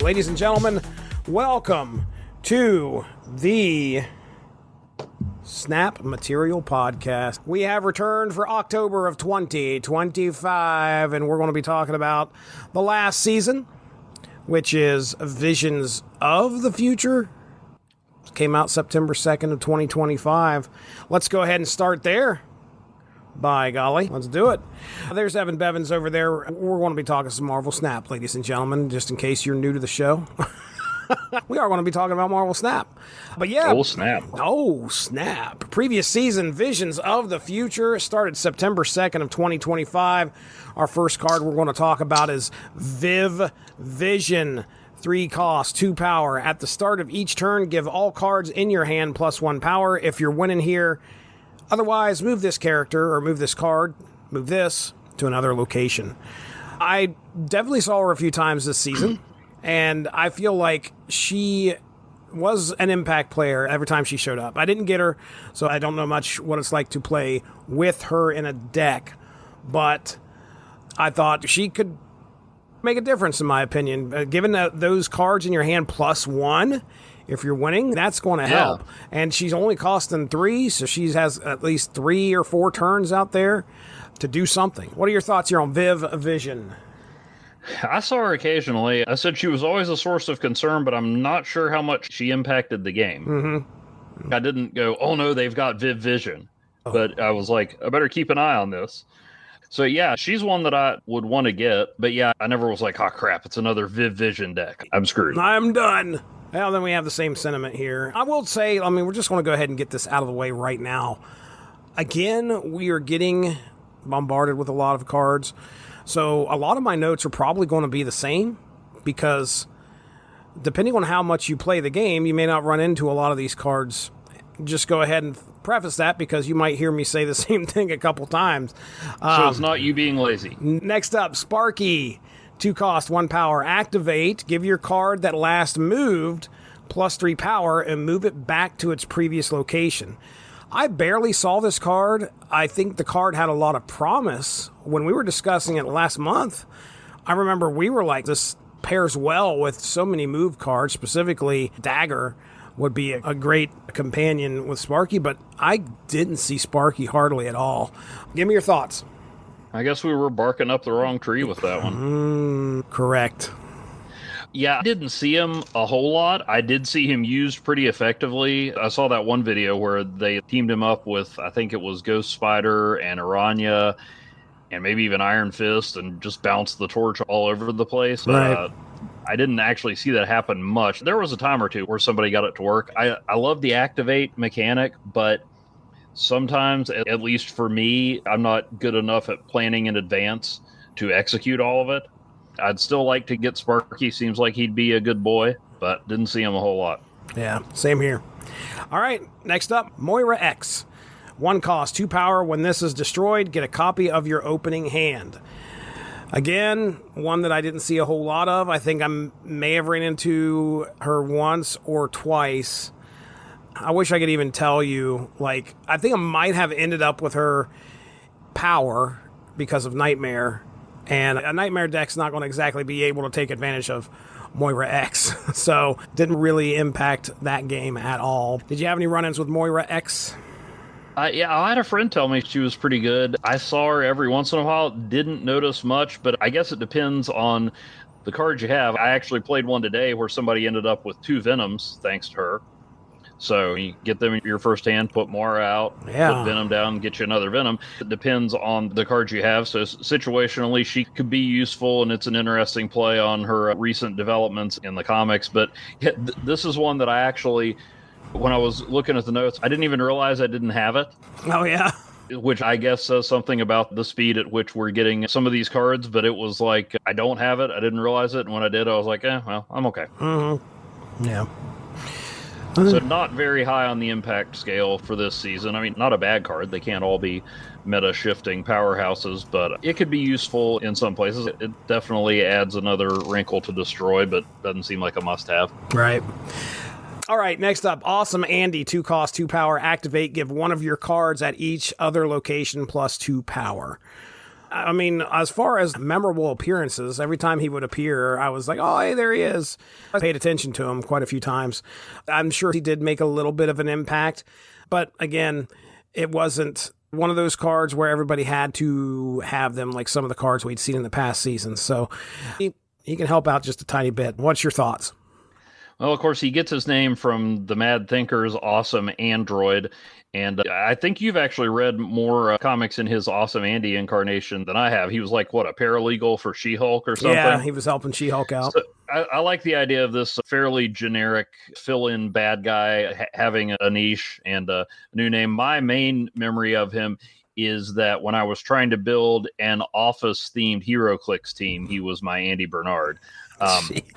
Ladies and gentlemen, welcome to the Snap Material Podcast. We have returned for October of 2025, and we're going to be talking about the last season, which is Visions of the Future. It came out September 2nd of 2025. Let's go ahead and start there. By golly, let's do it. There's Evan Bevins over there. We're going to be talking some Marvel Snap, ladies and gentlemen, just in case you're new to the show. We are going to be talking about Marvel Snap. But yeah. Oh, snap. Oh, snap. Previous season, Visions of the Future, started September 2nd of 2025. Our first card we're going to talk about is Viv Vision. 3 cost, 2 power. At the start of each turn, give all cards in your hand plus 1 power. If you're winning here, otherwise, move this character or move this card, move this to another location. I definitely saw her a few times this season, and I feel like she was an impact player every time she showed up. I didn't get her, so I don't know much what it's like to play with her in a deck, but I thought she could make a difference, in my opinion. Given those cards in your hand plus 1, if you're winning, that's going to help. And she's only costing 3, so she has at least 3 or 4 turns out there to do something. What are your thoughts here on Viv Vision? I saw her occasionally. I said she was always a source of concern, but I'm not sure how much she impacted the game. Mm-hmm. I didn't go, oh no, they've got Viv Vision. Oh. But I was like, I better keep an eye on this. So yeah, she's one that I would want to get. But yeah, I never was like, oh crap, it's another Viv Vision deck. I'm screwed. I'm done. Well, then we have the same sentiment here. I will say, we're just going to go ahead and get this out of the way right now. Again, we are getting bombarded with a lot of cards. So a lot of my notes are probably going to be the same because depending on how much you play the game, you may not run into a lot of these cards. Just go ahead and preface that because you might hear me say the same thing a couple times. So it's not you being lazy. Next up, Sparky. 2 cost, 1 power. Activate. Give your card that last moved plus 3 power and move it back to its previous location. I barely saw this card. I think the card had a lot of promise. When we were discussing it last month, I remember we were like, this pairs well with so many move cards, specifically Dagger would be a great companion with Sparky, but I didn't see Sparky hardly at all. Give me your thoughts. I guess we were barking up the wrong tree with that one. Correct. Yeah, I didn't see him a whole lot. I did see him used pretty effectively. I saw that one video where they teamed him up with, I think it was Ghost Spider and Aranya and maybe even Iron Fist and just bounced the torch all over the place. Right. I didn't actually see that happen much. There was a time or two where somebody got it to work. I love the activate mechanic, but sometimes, at least for me, I'm not good enough at planning in advance to execute all of it. I'd still like to get Sparky. Seems like he'd be a good boy, but didn't see him a whole lot. Yeah, same here. All right, next up, Moira X. 1 cost, 2 power. When this is destroyed, get a copy of your opening hand. Again, one that I didn't see a whole lot of. I think I may have ran into her once or twice. I wish I could even tell you, I think I might have ended up with her power because of Nightmare, and a Nightmare deck's not going to exactly be able to take advantage of Moira X, so didn't really impact that game at all. Did you have any run-ins with Moira X? Yeah, I had a friend tell me she was pretty good. I saw her every once in a while, didn't notice much, but I guess it depends on the cards you have. I actually played one today where somebody ended up with 2 Venoms, thanks to her. So you get them in your first hand, put Moira out, put Venom down, get you another Venom. It depends on the cards you have. So situationally, she could be useful, and it's an interesting play on her recent developments in the comics. But yeah, this is one that I actually, when I was looking at the notes, I didn't even realize I didn't have it. Oh, yeah. Which I guess says something about the speed at which we're getting some of these cards. But it was like, I don't have it. I didn't realize it. And when I did, I was like, well, I'm okay. Mm-hmm. Yeah. So not very high on the impact scale for this season. I mean, not a bad card. They can't all be meta-shifting powerhouses, but it could be useful in some places. It definitely adds another wrinkle to destroy, but doesn't seem like a must-have. Right. All right, next up, Awesome Andy, 2 cost, 2 power, activate, give one of your cards at each other location plus 2 power. I mean, as far as memorable appearances, every time he would appear, I was like, oh, hey, there he is. I paid attention to him quite a few times. I'm sure he did make a little bit of an impact. But again, it wasn't one of those cards where everybody had to have them like some of the cards we'd seen in the past seasons. So he can help out just a tiny bit. What's your thoughts? Well, of course, he gets his name from the Mad Thinker's awesome android. And I think you've actually read more comics in his awesome Andy incarnation than I have. He was like, what, a paralegal for She-Hulk or something? Yeah, he was helping She-Hulk out. So I like the idea of this fairly generic fill-in bad guy having a niche and a new name. My main memory of him is that when I was trying to build an office-themed Heroclix team, he was my Andy Bernard.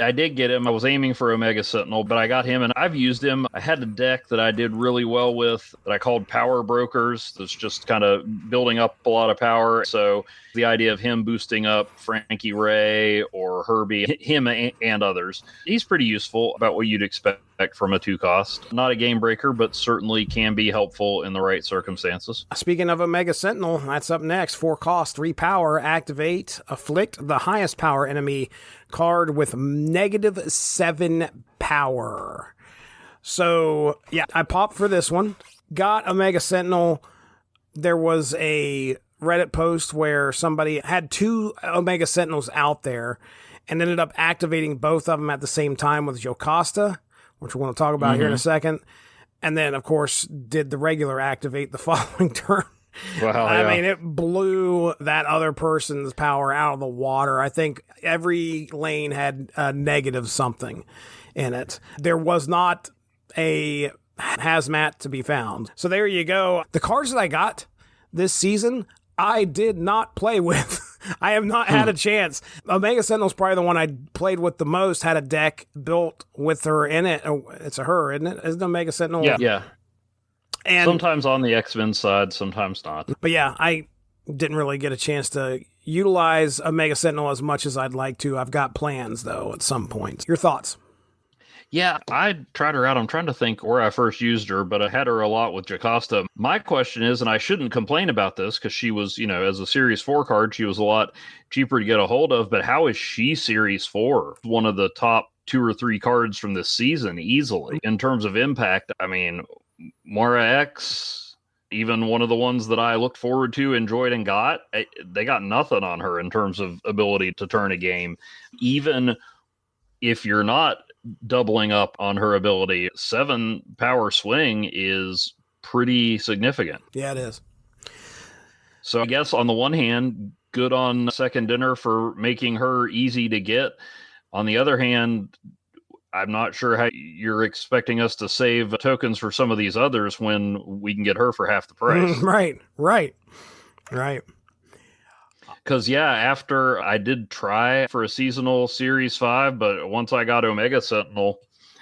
I did get him. I was aiming for Omega Sentinel, but I got him, and I've used him. I had a deck that I did really well with that I called Power Brokers. That's just kind of building up a lot of power. So the idea of him boosting up Frankie Ray or Herbie, him and others, he's pretty useful, about what you'd expect from a 2-cost. Not a game breaker, but certainly can be helpful in the right circumstances. Speaking of Omega Sentinel, that's up next. 4-cost, 3 power, activate, afflict the highest power enemy card with -7 power. So, yeah, I popped for this one. Got Omega Sentinel. There was a Reddit post where somebody had 2 Omega Sentinels out there and ended up activating both of them at the same time with Jocasta, which we're going to talk about here in a second. And then, of course, did the regular activate the following turn. Wow, I mean, it blew that other person's power out of the water. I think every lane had a negative something in it. There was not a hazmat to be found. So there you go. The cards that I got this season, I did not play with. I have not had a chance. Omega Sentinel's probably the one I played with the most, had a deck built with her in it. Oh, it's a her, isn't it? Isn't Omega Sentinel? Yeah. And sometimes on the X-Men side, sometimes not. But yeah, I didn't really get a chance to utilize Omega Sentinel as much as I'd like to. I've got plans, though, at some point. Your thoughts? Yeah, I tried her out. I'm trying to think where I first used her, but I had her a lot with Jocasta. My question is, and I shouldn't complain about this because she was, as a Series 4 card, she was a lot cheaper to get a hold of, but how is she Series 4? One of the top 2 or 3 cards from this season easily. In terms of impact, I mean, Moira X, even one of the ones that I looked forward to, enjoyed, and got, they got nothing on her in terms of ability to turn a game. Even if you're not doubling up on her ability, 7 power swing is pretty significant. Yeah, it is. So I guess on the one hand, good on Second Dinner for making her easy to get. On the other hand, I'm not sure how you're expecting us to save tokens for some of these others when we can get her for half the price. Right. Because, yeah, after I did try for a seasonal Series 5, but once I got Omega Sentinel,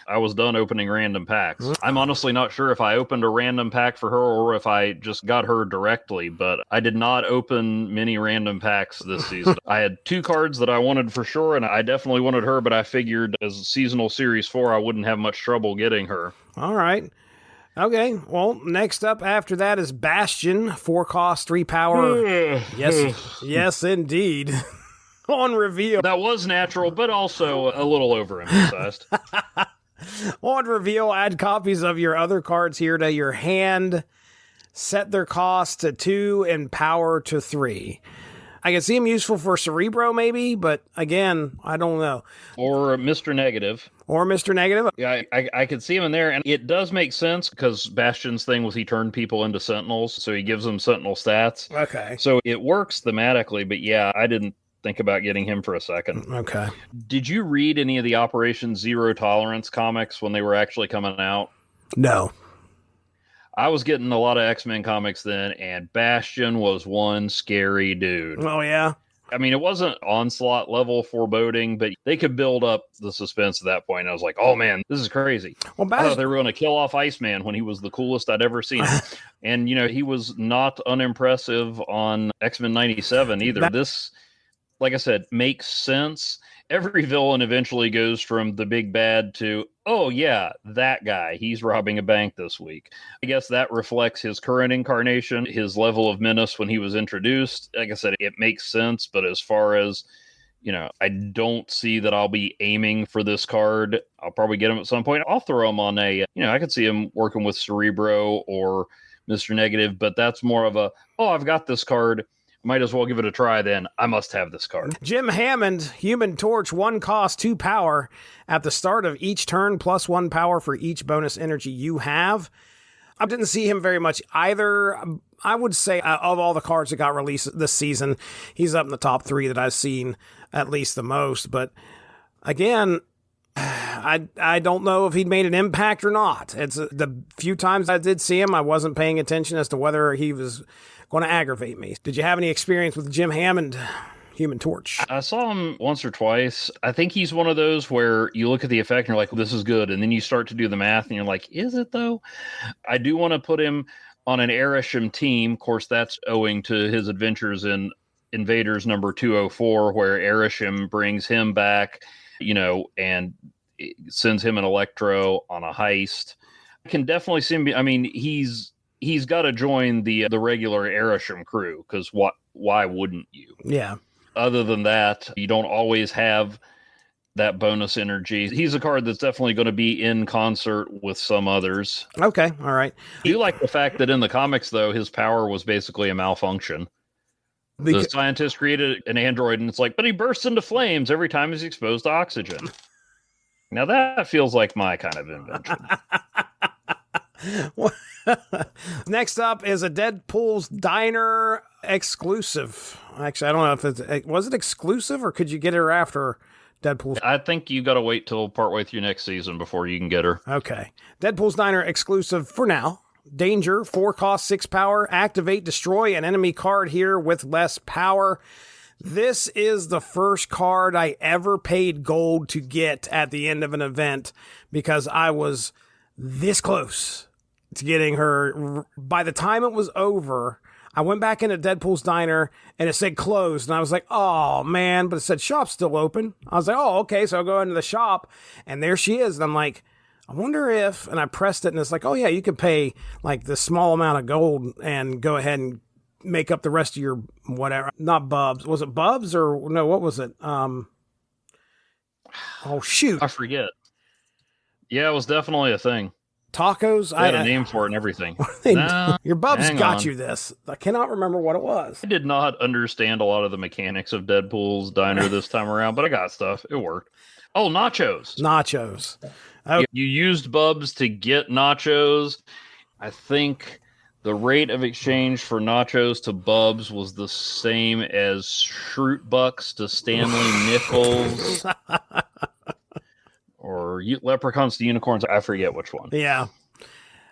I was done opening random packs. I'm honestly not sure if I opened a random pack for her or if I just got her directly, but I did not open many random packs this season. I had 2 cards that I wanted for sure, and I definitely wanted her, but I figured as a seasonal Series 4, I wouldn't have much trouble getting her. All right. Okay, well, next up after that is Bastion, 4-cost, 3 power. Yes, indeed. On reveal. That was natural, but also a little overemphasized. On reveal, add copies of your other cards here to your hand. Set their cost to 2 and power to 3. I can see them useful for Cerebro, maybe, but again, I don't know. Or Mr. Negative. Yeah, I could see him in there, and it does make sense because Bastion's thing was he turned people into Sentinels, so he gives them Sentinel stats. Okay. So it works thematically, but yeah, I didn't think about getting him for a second. Okay. Did you read any of the Operation Zero Tolerance comics when they were actually coming out? No. I was getting a lot of X-Men comics then, and Bastion was one scary dude. Oh, yeah? I mean, it wasn't Onslaught level foreboding, but they could build up the suspense at that point. I was like, oh, man, this is crazy. Well, I thought they were going to kill off Iceman when he was the coolest I'd ever seen. And, he was not unimpressive on X-Men 97 either. This, like I said, makes sense. every villain eventually goes from the big bad to, oh yeah, that guy, he's robbing a bank this week. I guess that reflects his current incarnation, his level of menace when he was introduced. Like I said, it makes sense, but as far as, I don't see that I'll be aiming for this card. I'll probably get him at some point. I'll throw him on I could see him working with Cerebro or Mr. Negative, but that's more of I've got this card. Might as well give it a try then. I must have this card. Jim Hammond, Human Torch, 1 cost, 2 power. At the start of each turn, plus 1 power for each bonus energy you have. I didn't see him very much either. I would say of all the cards that got released this season, he's up in the top 3 that I've seen at least the most. But again, I don't know if he'd made an impact or not. It's the few times I did see him, I wasn't paying attention as to whether he was going to aggravate me. Did you have any experience with Jim Hammond, Human Torch? I saw him once or twice. I think he's one of those where you look at the effect and you're like, this is good. And then you start to do the math and you're like, is it though? I do want to put him on an Erisham team. Of course, that's owing to his adventures in Invaders number 204, where Erisham brings him back, and sends him an Electro on a heist. I can definitely see him. He's got to join the regular Erisham crew, because why wouldn't you? Yeah. Other than that, you don't always have that bonus energy. He's a card that's definitely going to be in concert with some others. Okay, all right. I do like the fact that in the comics, though, his power was basically a malfunction. The scientist created an android, and it's like, but he bursts into flames every time he's exposed to oxygen. Now that feels like my kind of invention. Next up is a Deadpool's Diner exclusive. Actually, I don't know if was it exclusive, or could you get her after Deadpool's? I think you got to wait till partway through next season before you can get her. Okay. Deadpool's Diner exclusive for now. Danger, 4 cost, 6 power. Activate, destroy an enemy card here with less power. This is the first card I ever paid gold to get at the end of an event, because I was this close to getting her. By the time it was over, I went back into Deadpool's Diner and it said closed, and I was like, oh man, but it said shop's still open. I was like, oh, okay. So I go into the shop and there she is. And I'm like, I wonder if, and I pressed it and it's like, oh yeah, you could pay like this small amount of gold and go ahead and make up the rest of your whatever. Not Bubs. Was it Bubs or no, what was it? Oh shoot. I forget. Yeah, it was definitely a thing. Tacos? I had a name for it and everything. Your Bubs got you this. I cannot remember what it was. I did not understand a lot of the mechanics of Deadpool's Diner this time around, but I got stuff. It worked. Oh, nachos. Nachos. Oh. You used Bubs to get nachos. I think the rate of exchange for nachos to Bubs was the same as Shroot Bucks to Stanley Nichols. Or Leprechauns to Unicorns. I forget which one. Yeah.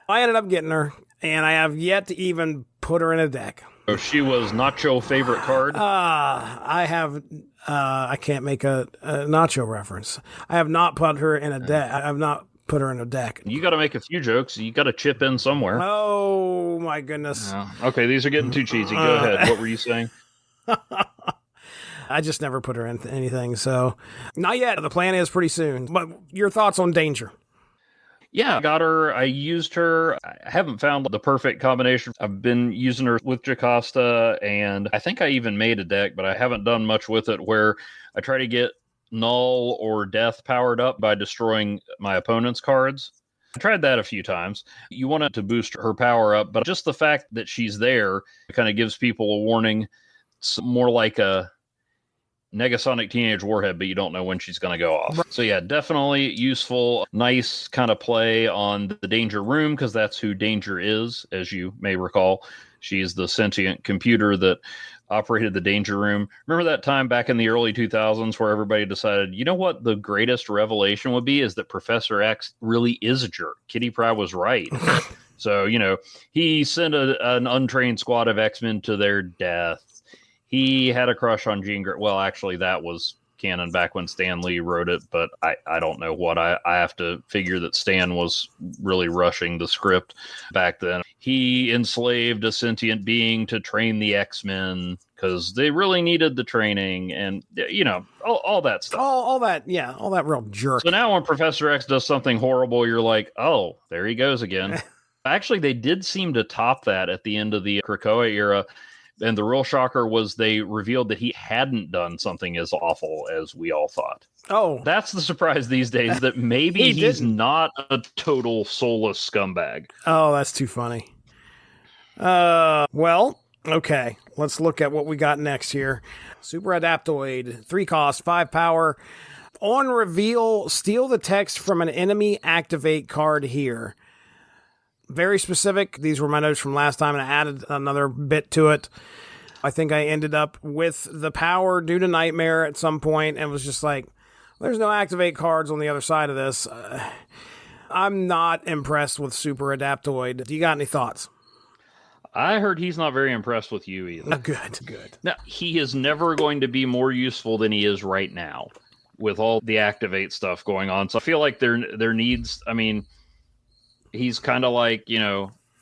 I ended up getting her, and I have yet to even put her in a deck. So she was Nacho favorite card? I have... I can't make a Nacho reference. I have not put her in a deck. I have not put her in a deck. You got to make a few jokes. You got to chip in somewhere. Oh, my goodness. Okay, these are getting too cheesy. Go ahead. What were you saying? I just never put her in anything, so not yet. The plan is pretty soon. But your thoughts on Danger? Yeah, I got her. I used her. I haven't found the perfect combination. I've been using her with Jocasta, and I think I even made a deck, but I haven't done much with it, where I try to get Null or Death powered up by destroying my opponent's cards. I tried that a few times. You want it to boost her power up, but just the fact that she's there kind of gives people a warning. It's more like a Negasonic Teenage Warhead, but you don't know when she's going to go off. So yeah, definitely useful. Nice kind of play on the Danger Room, because that's who Danger is, as you may recall. She is the sentient computer that operated the Danger Room. Remember that time back in the early 2000s where everybody decided, you know what the greatest revelation would be, is that Professor X really is a jerk. Kitty Pryde was right. So, he sent an untrained squad of X-Men to their death. He had a crush on Jean Grey. Well, actually, that was canon back when Stan Lee wrote it, but I don't know what. I have to figure that Stan was really rushing the script back then. He enslaved a sentient being to train the X-Men because they really needed the training, and all that stuff. All that real jerk. So now when Professor X does something horrible, you're like, oh, there he goes again. Actually, they did seem to top that at the end of the Krakoa era. And the real shocker was they revealed that he hadn't done something as awful as we all thought. Oh. That's the surprise these days, that maybe he's not a total soulless scumbag. Oh, that's too funny. Well, okay. Let's look at what we got next here. Super Adaptoid, 3 cost, 5 power. On reveal, steal the text from an enemy, activate card here. Very specific. These were my notes from last time, and I added another bit to it. I think I ended up with the power due to Nightmare at some point, and was just like, there's no activate cards on the other side of this. I'm not impressed with Super Adaptoid. Do you got any thoughts? I heard he's not very impressed with you either. Good. Now, he is never going to be more useful than he is right now with all the activate stuff going on. So I feel like there needs, he's kind of like,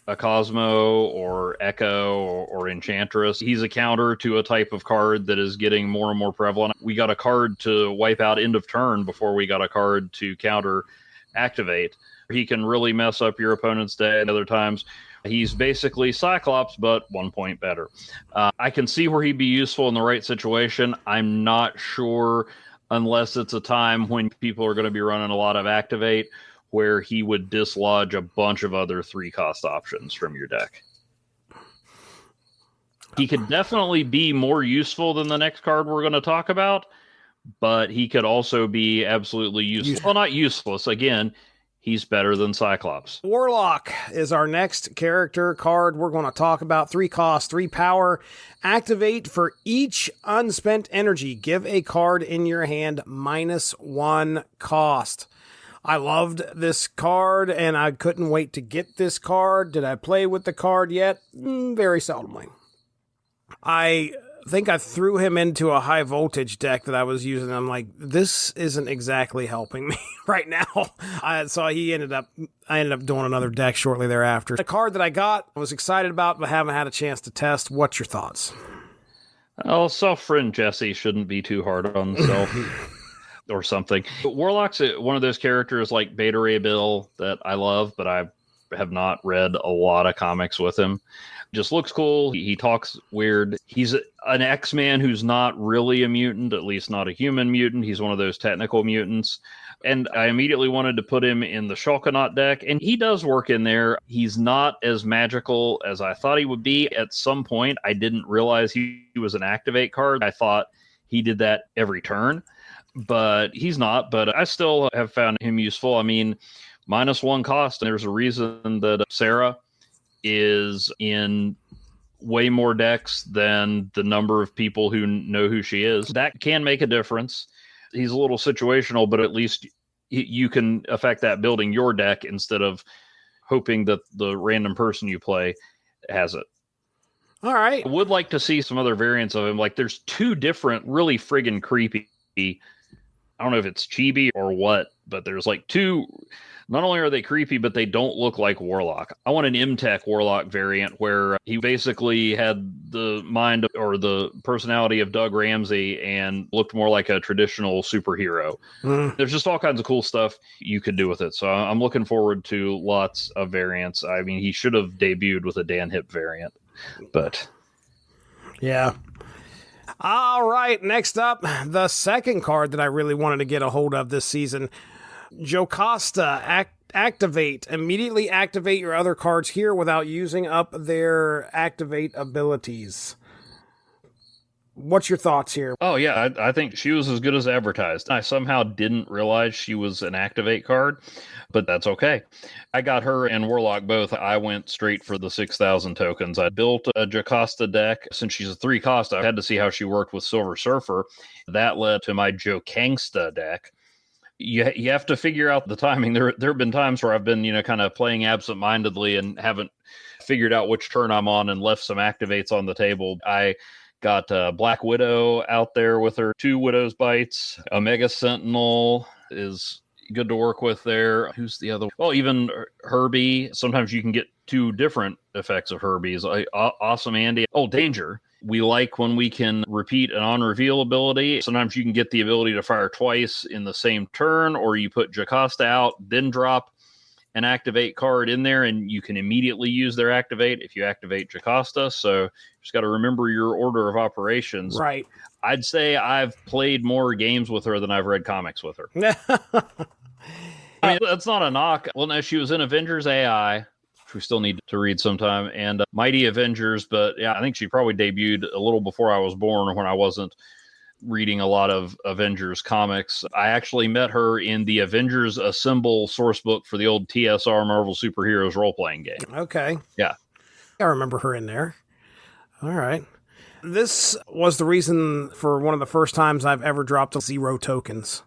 a Cosmo or Echo or Enchantress. He's a counter to a type of card that is getting more and more prevalent. We got a card to wipe out end of turn before we got a card to counter activate. He can really mess up your opponent's day at other times. He's basically Cyclops, but 1 point better. I can see where he'd be useful in the right situation. I'm not sure, unless it's a time when people are going to be running a lot of activate, where he would dislodge a bunch of other 3-cost options from your deck. He could definitely be more useful than the next card we're going to talk about, but he could also be absolutely useless. Well, not useless. Again, he's better than Cyclops. Warlock is our next character card we're going to talk about. 3 cost, 3 power. Activate for each unspent energy. Give a card in your hand -1 cost. I loved this card, and I couldn't wait to get this card. Did I play with the card yet? Very seldomly. I think I threw him into a high voltage deck that I was using. I'm like, this isn't exactly helping me right now. So I ended up doing another deck shortly thereafter. The card that I got, I was excited about, but haven't had a chance to test. What's your thoughts? Oh, self-friend Jesse shouldn't be too hard on himself. Or something. But Warlock's one of those characters like Beta Ray Bill that I love, but I have not read a lot of comics with him. Just looks cool. He talks weird. He's an X-Man who's not really a mutant, at least not a human mutant. He's one of those technical mutants. And I immediately wanted to put him in the Shulkanaut deck, and he does work in there. He's not as magical as I thought he would be. At some point, I didn't realize he was an activate card. I thought he did that every turn. But he's not, but I still have found him useful. -1 cost. And there's a reason that Sarah is in way more decks than the number of people who know who she is. That can make a difference. He's a little situational, but at least you can affect that building your deck instead of hoping that the random person you play has it. All right. I would like to see some other variants of him. Like, there's 2 different really friggin' creepy, I don't know if it's chibi or what, but there's like 2. Not only are they creepy, but they don't look like Warlock. I want an M-Tech Warlock variant where he basically had the mind or the personality of Doug Ramsey and looked more like a traditional superhero. There's just all kinds of cool stuff you could do with it. So I'm looking forward to lots of variants. He should have debuted with a Dan Hip variant, but yeah. All right, next up, the second card that I really wanted to get a hold of this season. Jocasta, activate. Immediately activate your other cards here without using up their activate abilities. What's your thoughts here? Oh, yeah, I think she was as good as advertised. I somehow didn't realize she was an activate card, but that's okay. I got her and Warlock both. I went straight for the 6,000 tokens. I built a Jocasta deck. Since she's a 3 cost, I had to see how she worked with Silver Surfer. That led to my Jokangsta deck. You have to figure out the timing. There have been times where I've been, kind of playing absentmindedly and haven't figured out which turn I'm on and left some activates on the table. I Got Black Widow out there with her 2 Widow's Bites. Omega Sentinel is good to work with there. Who's the other? Well, even Herbie. Sometimes you can get 2 different effects of Herbie's. Awesome Andy. Oh, Danger. We like when we can repeat an on-reveal ability. Sometimes you can get the ability to fire twice in the same turn, or you put Jocasta out, then drop an activate card in there, and you can immediately use their activate if you activate Jocasta. So you just got to remember your order of operations. Right. I'd say I've played more games with her than I've read comics with her. I mean, that's not a knock. Well, no, she was in Avengers AI, which we still need to read sometime, and Mighty Avengers. But yeah, I think she probably debuted a little before I was born, when I wasn't reading a lot of Avengers comics. I actually met her in the Avengers Assemble source book for the old TSR Marvel Superheroes role-playing game. Okay. Yeah. I remember her in there. All right. This was the reason for one of the first times I've ever dropped 0 tokens.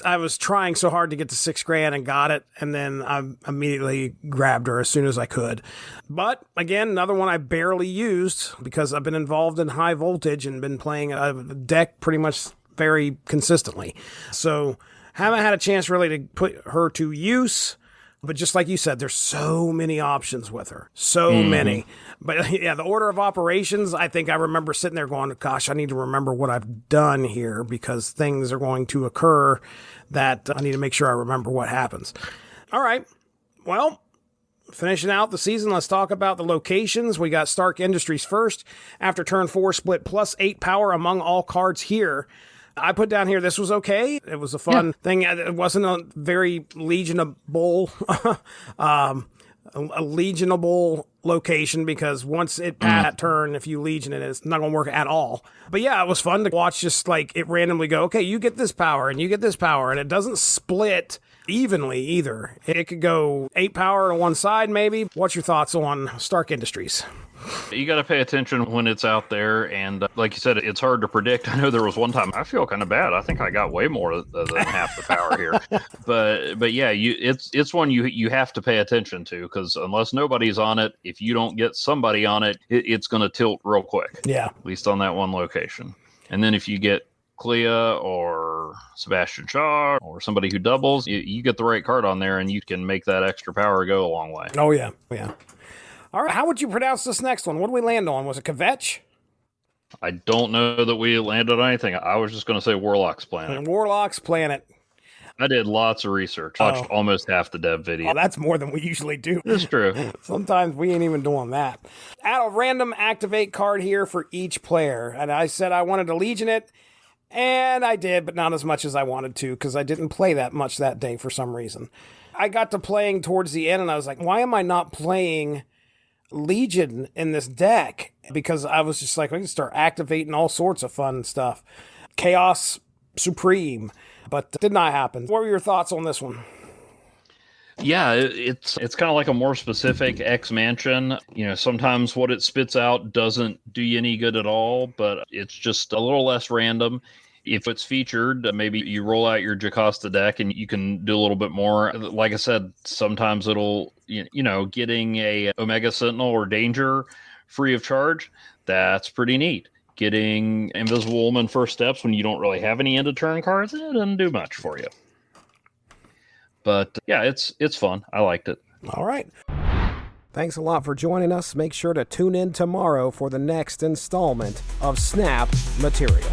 I was trying so hard to get to $6,000 and got it, and then I immediately grabbed her as soon as I could. But again, another one I barely used because I've been involved in high voltage and been playing a deck pretty much very consistently. So haven't had a chance really to put her to use. But just like you said, there's so many options with her. So many. But yeah, the order of operations, I think I remember sitting there going, gosh, I need to remember what I've done here because things are going to occur that I need to make sure I remember what happens. All right. Well, finishing out the season, let's talk about the locations. We got Stark Industries first. After turn 4, split +8 power among all cards here. I put down here, this was okay. It was a fun thing. It wasn't a very legionable, a legionable location because once it passed that turn, if you legion it, it's not going to work at all. But yeah, it was fun to watch just like it randomly go, okay, you get this power and you get this power, and it doesn't split evenly either. It could go 8 power on one side maybe. What's your thoughts on Stark Industries? You got to pay attention when it's out there, and like you said, it's hard to predict. I know there was one time I feel kind of bad. I think I got way more than half the power here, but yeah, it's one you have to pay attention to because unless nobody's on it, if you don't get somebody on it, it's going to tilt real quick. Yeah, at least on that one location. And then if you get Clea or Sebastian Shaw or somebody who doubles, you get the right card on there, and you can make that extra power go a long way. Oh yeah, yeah. All right, how would you pronounce this next one? What did we land on? Was it Kvetch? I don't know that we landed on anything. I was just going to say Warlock's Planet. Warlock's Planet. I did lots of research. Watched almost half the dev video. Oh, that's more than we usually do. It's true. Sometimes we ain't even doing that. Add a random activate card here for each player. And I said I wanted to Legion it, and I did, but not as much as I wanted to because I didn't play that much that day for some reason. I got to playing towards the end, and I was like, why am I not playing Legion in this deck? Because I was just like, we can start activating all sorts of fun stuff. Chaos Supreme, but did not happen. What were your thoughts on this one? Yeah, it's kind of like a more specific X Mansion. You know, sometimes what it spits out doesn't do you any good at all, but it's just a little less random. If it's featured, maybe you roll out your Jocasta deck and you can do a little bit more. Like I said, sometimes it'll, you know, getting a Omega Sentinel or Danger free of charge, that's pretty neat. Getting Invisible Woman first steps when you don't really have any end of turn cards, it doesn't do much for you. But yeah, it's fun. I liked it. All right. Thanks a lot for joining us. Make sure to tune in tomorrow for the next installment of Snap Material.